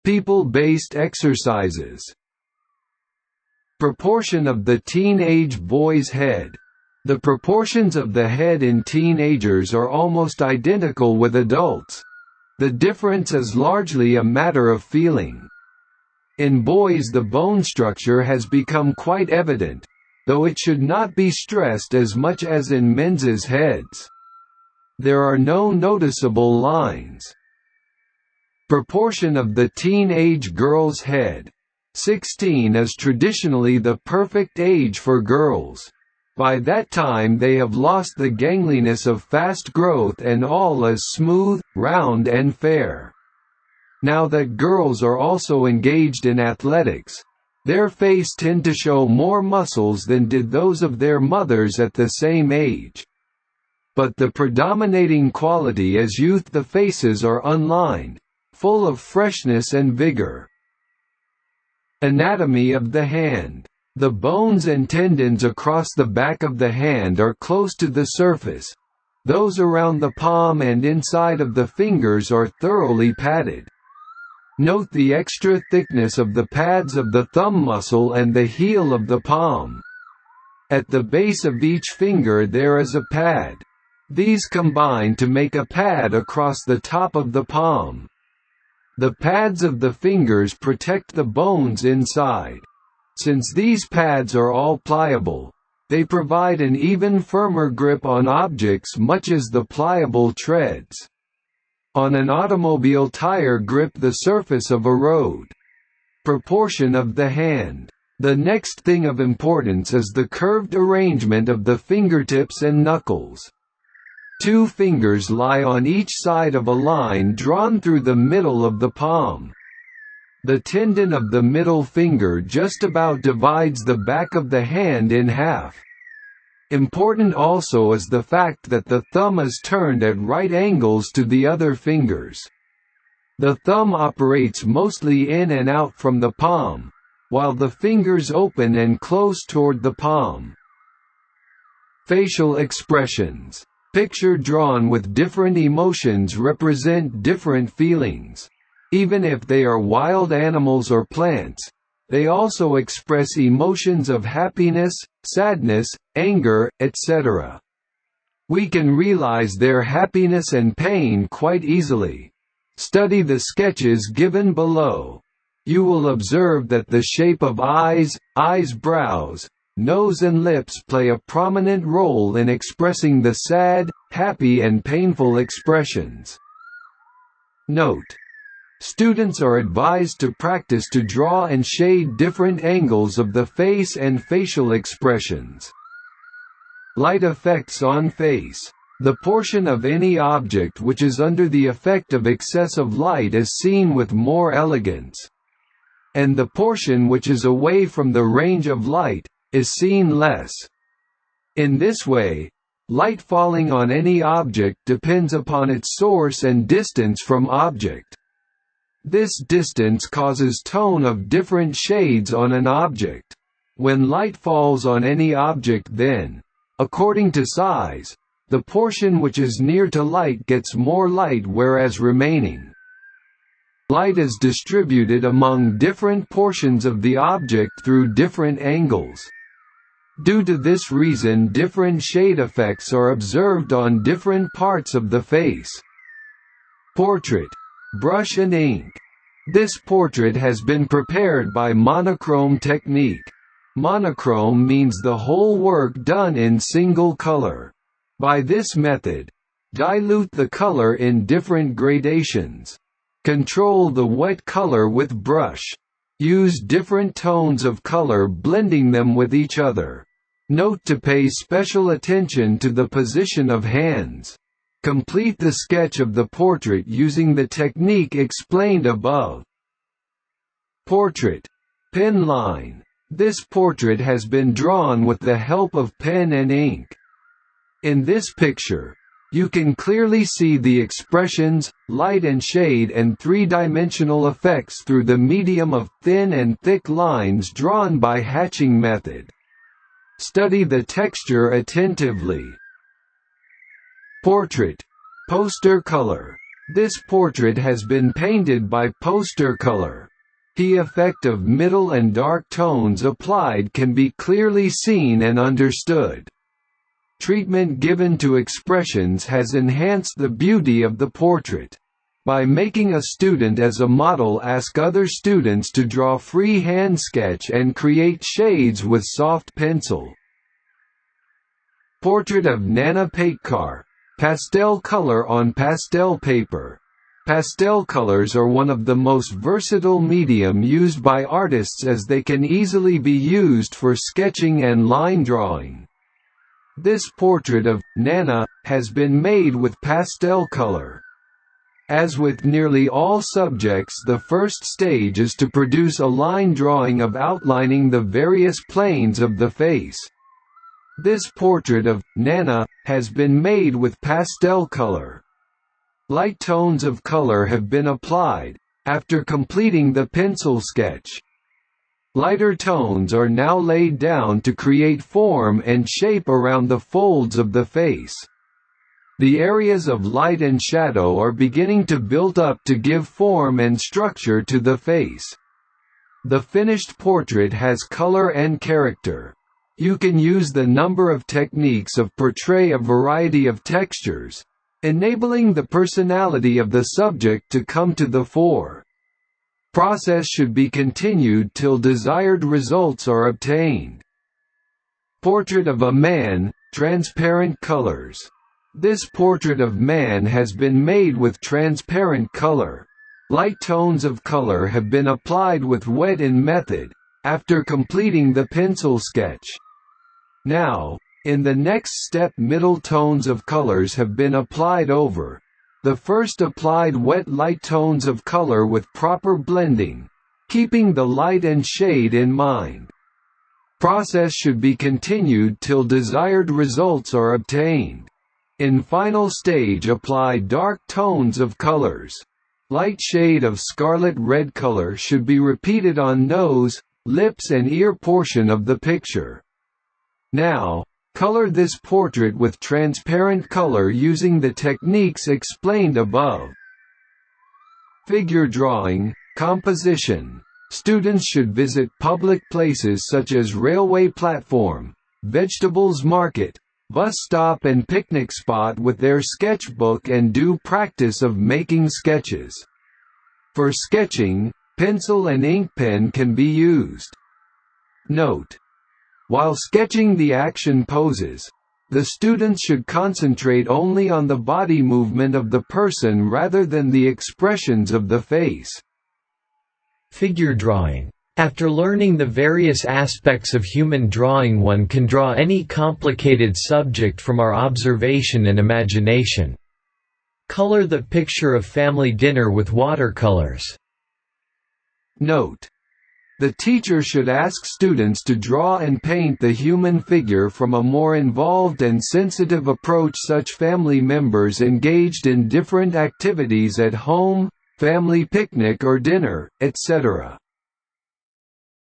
People-based exercises. Proportion of the teenage boy's head. The proportions of the head in teenagers are almost identical with adults. The difference is largely a matter of feeling. In boys, the bone structure has become quite evident, though it should not be stressed as much as in men's heads. There are no noticeable lines. Proportion of the teenage girl's head. 16 is traditionally the perfect age for girls. By that time they have lost the gangliness of fast growth and all is smooth, round and fair. Now that girls are also engaged in athletics, their face tend to show more muscles than did those of their mothers at the same age. But the predominating quality is youth. The faces are unlined, full of freshness and vigor. Anatomy of the hand. The bones and tendons across the back of the hand are close to the surface. Those around the palm and inside of the fingers are thoroughly padded. Note the extra thickness of the pads of the thumb muscle and the heel of the palm. At the base of each finger there is a pad. These combine to make a pad across the top of the palm. The pads of the fingers protect the bones inside. Since these pads are all pliable, they provide an even firmer grip on objects, much as the pliable treads on an automobile tire grip the surface of a road. Proportion of the hand. The next thing of importance is the curved arrangement of the fingertips and knuckles. 2 fingers lie on each side of a line drawn through the middle of the palm. The tendon of the middle finger just about divides the back of the hand in half. Important also is the fact that the thumb is turned at right angles to the other fingers. The thumb operates mostly in and out from the palm, while the fingers open and close toward the palm. Facial expressions. Picture drawn with different emotions represent different feelings. Even if they are wild animals or plants, they also express emotions of happiness, sadness, anger, etc. We can realize their happiness and pain quite easily. Study the sketches given below. You will observe that the shape of eyes, brows, nose and lips play a prominent role in expressing the sad, happy and painful expressions. Note: students are advised to practice to draw and shade different angles of the face and facial expressions. Light effects on face. The portion of any object which is under the effect of excessive light is seen with more elegance, and the portion which is away from the range of light is seen less. In this way, light falling on any object depends upon its source and distance from object. This distance causes tone of different shades on an object. When light falls on any object, then, according to size, the portion which is near to light gets more light, whereas remaining light is distributed among different portions of the object through different angles. Due to this reason, different shade effects are observed on different parts of the face. Portrait. Brush and ink. This portrait has been prepared by monochrome technique. Monochrome means the whole work done in single color. By this method, dilute the color in different gradations. Control the wet color with brush. Use different tones of color, blending them with each other. Note to pay special attention to the position of hands. Complete the sketch of the portrait using the technique explained above. Portrait. Pen line. This portrait has been drawn with the help of pen and ink. In this picture, you can clearly see the expressions, light and shade and three-dimensional effects through the medium of thin and thick lines drawn by hatching method. Study the texture attentively. Portrait. Poster color. This portrait has been painted by poster color. The effect of middle and dark tones applied can be clearly seen and understood. Treatment given to expressions has enhanced the beauty of the portrait. By making a student as a model ask other students to draw freehand sketch and create shades with soft pencil. Portrait of Nana Patekar. Pastel color on pastel paper. Pastel colors are one of the most versatile medium used by artists as they can easily be used for sketching and line drawing. This portrait of Nana has been made with pastel color. As with nearly all subjects, the first stage is to produce a line drawing of outlining the various planes of the face. This portrait of Nana has been made with pastel color. Light tones of color have been applied, after completing the pencil sketch. Lighter tones are now laid down to create form and shape around the folds of the face. The areas of light and shadow are beginning to build up to give form and structure to the face. The finished portrait has color and character. You can use the number of techniques of portray a variety of textures, enabling the personality of the subject to come to the fore. Process should be continued till desired results are obtained. Portrait of a man, transparent colors. This portrait of man has been made with transparent color. Light tones of color have been applied with wet-in method, after completing the pencil sketch. Now, in the next step, middle tones of colors have been applied over. The first applied wet light tones of color with proper blending, keeping the light and shade in mind. Process should be continued till desired results are obtained. In final stage, apply dark tones of colors. Light shade of scarlet red color should be repeated on nose, lips and ear portion of the picture. Now, color this portrait with transparent color using the techniques explained above. Figure drawing, composition. Students should visit public places such as railway platform, vegetables market, bus stop and picnic spot with their sketchbook and do practice of making sketches. For sketching, pencil and ink pen can be used. Note: while sketching the action poses, the students should concentrate only on the body movement of the person rather than the expressions of the face. Figure drawing. After learning the various aspects of human drawing, one can draw any complicated subject from our observation and imagination. Color the picture of family dinner with watercolors. Note: the teacher should ask students to draw and paint the human figure from a more involved and sensitive approach. Such family members engaged in different activities at home, family picnic or dinner, etc.